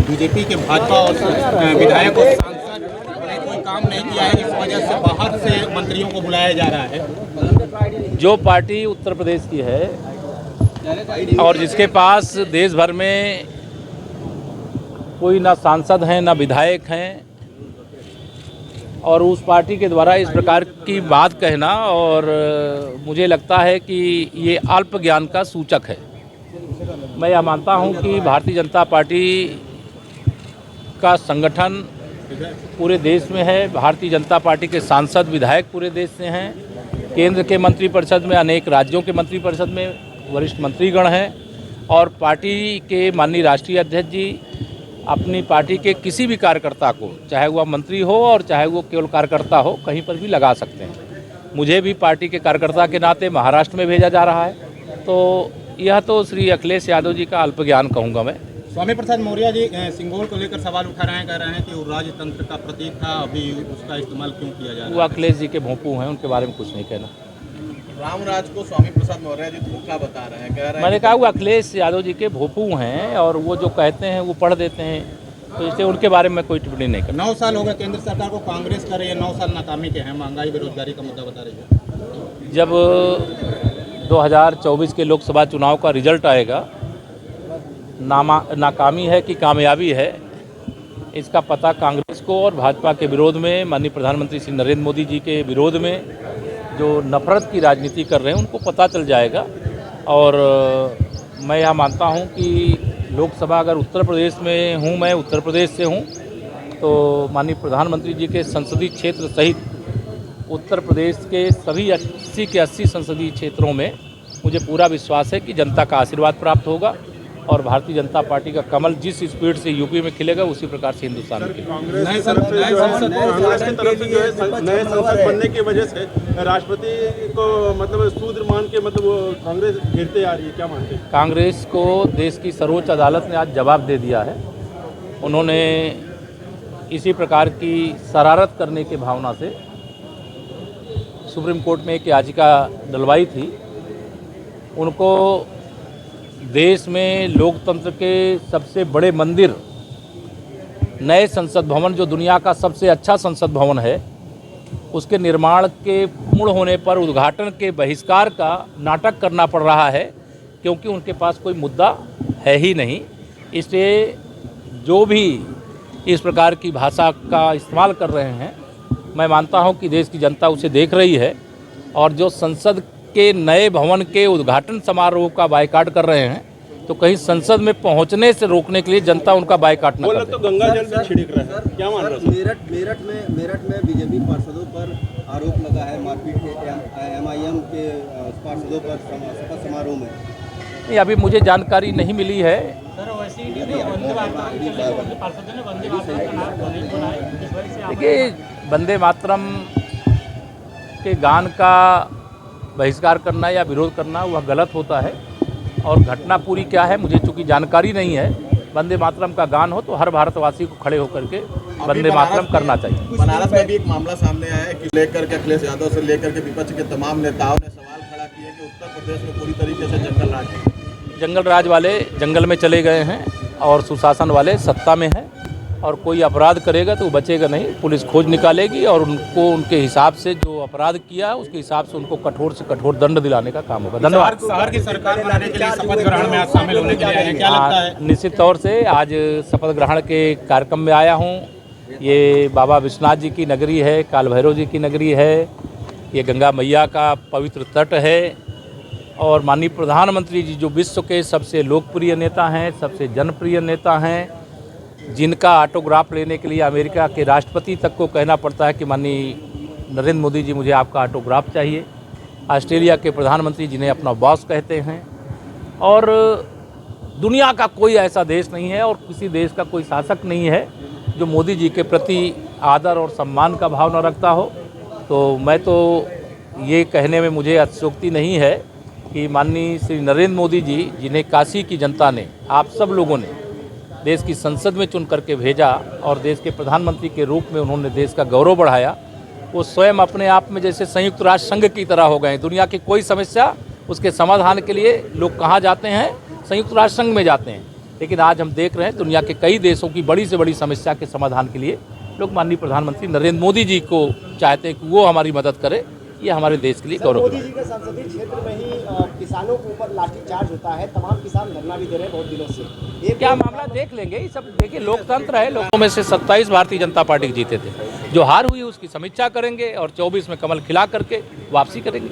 BJP के भाजपा और विधायक और सांसद ने कोई काम नहीं किया है, इस वजह से बाहर से मंत्रियों को बुलाया जा रहा है। जो पार्टी उत्तर प्रदेश की है और जिसके पास देश भर में कोई ना सांसद हैं ना विधायक हैं, और उस पार्टी के द्वारा इस प्रकार की बात कहना, और मुझे लगता है कि ये अल्प ज्ञान का सूचक है। मैं यह मानता हूं कि भारतीय जनता पार्टी का संगठन पूरे देश में है, भारतीय जनता पार्टी के सांसद विधायक पूरे देश से हैं, केंद्र के मंत्रिपरिषद में, अनेक राज्यों के मंत्रिपरिषद में वरिष्ठ मंत्रीगण हैं, और पार्टी के माननीय राष्ट्रीय अध्यक्ष जी अपनी पार्टी के किसी भी कार्यकर्ता को, चाहे वह मंत्री हो और चाहे वो केवल कार्यकर्ता हो, कहीं पर भी लगा सकते हैं। मुझे भी पार्टी के कार्यकर्ता के नाते महाराष्ट्र में भेजा जा रहा है, तो यह तो श्री अखिलेश यादव जी का अल्प ज्ञान कहूँगा मैं। स्वामी प्रसाद मौर्य जी सिंघोल को लेकर सवाल उठा रहे हैं, कह रहे हैं कि वो राजतंत्र का प्रतीक था, अभी उसका इस्तेमाल क्यों किया जा रहा है? वो अखिलेश जी के भोंपू हैं, उनके बारे में कुछ नहीं कहना। रामराज को स्वामी प्रसाद मौर्य जी धोखा बता रहे हैं, कह रहे हैं। मैंने कहा वो अखिलेश यादव जी के भोंपू हैं, और वो जो कहते हैं वो पढ़ देते हैं, तो इसलिए उनके बारे में कोई टिप्पणी नहीं करना। 9 साल हो गए केंद्र सरकार को, कांग्रेस कर रही है, 9 साल नाकामी के हैं, महंगाई बेरोजगारी का मुद्दा बता रही है। जब 2024 के लोकसभा चुनाव का रिजल्ट आएगा, नाकामी है कि कामयाबी है, इसका पता कांग्रेस को और भाजपा के विरोध में, माननीय प्रधानमंत्री श्री नरेंद्र मोदी जी के विरोध में जो नफरत की राजनीति कर रहे हैं उनको पता चल जाएगा। और मैं यह मानता हूं कि लोकसभा अगर उत्तर प्रदेश में हूं, मैं उत्तर प्रदेश से हूं, तो माननीय प्रधानमंत्री जी के संसदीय क्षेत्र सहित उत्तर प्रदेश के सभी 80 के 80 संसदीय क्षेत्रों में मुझे पूरा विश्वास है कि जनता का आशीर्वाद प्राप्त होगा, और भारतीय जनता पार्टी का कमल जिस स्पीड से यूपी में खिलेगा उसी प्रकार से हिंदुस्तान में खिलेगा। नए संसद बनने की वजह से राष्ट्रपति को मतलब सूत्र मान के मतलब वो कांग्रेस घेरते आ रही है, क्या मानते हैं? कांग्रेस को देश की सर्वोच्च अदालत ने आज जवाब दे दिया है। उन्होंने इसी प्रकार की शरारत करने की भावना से सुप्रीम कोर्ट में एक याचिका डलवाई थी। उनको देश में लोकतंत्र के सबसे बड़े मंदिर, नए संसद भवन जो दुनिया का सबसे अच्छा संसद भवन है, उसके निर्माण के पूर्ण होने पर उद्घाटन के बहिष्कार का नाटक करना पड़ रहा है, क्योंकि उनके पास कोई मुद्दा है ही नहीं। इसलिए जो भी इस प्रकार की भाषा का इस्तेमाल कर रहे हैं, मैं मानता हूं कि देश की जनता उसे देख रही है, और जो संसद के नए भवन के उद्घाटन समारोह का बायकॉट कर रहे हैं, तो कहीं संसद में पहुंचने से रोकने के लिए जनता उनका बायकॉट न करे। तो गंगा जल भी छिड़क रहा है, क्या मान रहे हैं? मेरठ में बीजेपी पार्षदों पर आरोप लगा है मारपीट के, MIM के पार्षदों पर शपथ समारोह में। नहीं, अभी मुझे जानकारी नहीं मिली है। देखिए, वंदे मातरम के गान का बहिष्कार करना या विरोध करना वह गलत होता है, और घटना पूरी क्या है मुझे चूँकि जानकारी नहीं है। वंदे मातरम का गान हो तो हर भारतवासी को खड़े होकर के वंदे मातरम करना चाहिए। बनारस में भी एक मामला सामने आया है कि लेकर के अखिलेश यादव से लेकर के विपक्ष के तमाम नेताओं ने सवाल खड़ा किए कि उत्तर प्रदेश में पूरी तरीके से जंगल राज वाले जंगल में चले गए हैं, और सुशासन वाले सत्ता में हैं, और कोई अपराध करेगा तो बचेगा नहीं। पुलिस खोज निकालेगी और उनको उनके हिसाब से जो अपराध किया उसके हिसाब से उनको कठोर से कठोर दंड दिलाने का काम होगा। धन्यवाद। शहर की सरकार बनाने के लिए शपथ ग्रहण में आज शामिल होने के लिए आए हैं, क्या लगता है? निश्चित तौर से आज शपथ ग्रहण के कार्यक्रम में आया हूँ। ये बाबा विश्वनाथ जी की नगरी है, काल भैरव जी की नगरी है, ये गंगा मैया का पवित्र तट है, और माननीय प्रधानमंत्री जी जो विश्व के सबसे लोकप्रिय नेता हैं, सबसे जनप्रिय नेता हैं, जिनका ऑटोग्राफ लेने के लिए अमेरिका के राष्ट्रपति तक को कहना पड़ता है कि माननीय नरेंद्र मोदी जी मुझे आपका ऑटोग्राफ चाहिए, ऑस्ट्रेलिया के प्रधानमंत्री जिन्हें अपना बॉस कहते हैं, और दुनिया का कोई ऐसा देश नहीं है और किसी देश का कोई शासक नहीं है जो मोदी जी के प्रति आदर और सम्मान का भाव न रखता हो। तो मैं तो ये कहने में मुझे अतिशयोक्ति नहीं है कि माननीय श्री नरेंद्र मोदी जी, जिन्हें काशी की जनता ने, आप सब लोगों ने देश की संसद में चुन करके भेजा और देश के प्रधानमंत्री के रूप में उन्होंने देश का गौरव बढ़ाया, वो स्वयं अपने आप में जैसे संयुक्त राष्ट्र संघ की तरह हो गए। दुनिया की कोई समस्या उसके समाधान के लिए लोग कहाँ जाते हैं? संयुक्त राष्ट्र संघ में जाते हैं। लेकिन आज हम देख रहे हैं दुनिया के कई देशों की बड़ी से बड़ी समस्या के समाधान के लिए लोग माननीय प्रधानमंत्री नरेंद्र मोदी जी को चाहते हैं कि वो हमारी मदद करे। ये हमारे देश के लिए गौरव मोदी जी के संसदीय क्षेत्र में ही किसानों के ऊपर लाठीचार्ज होता है, तमाम किसान धरना भी दे रहे हैं बहुत दिनों से। क्या मामला देख लेंगे, ये सब देखिए लोकतंत्र है। लोगों में से 27 भारतीय जनता पार्टी के जीते थे, जो हार हुई उसकी समीक्षा करेंगे और 24 में कमल खिला करके वापसी करेंगे।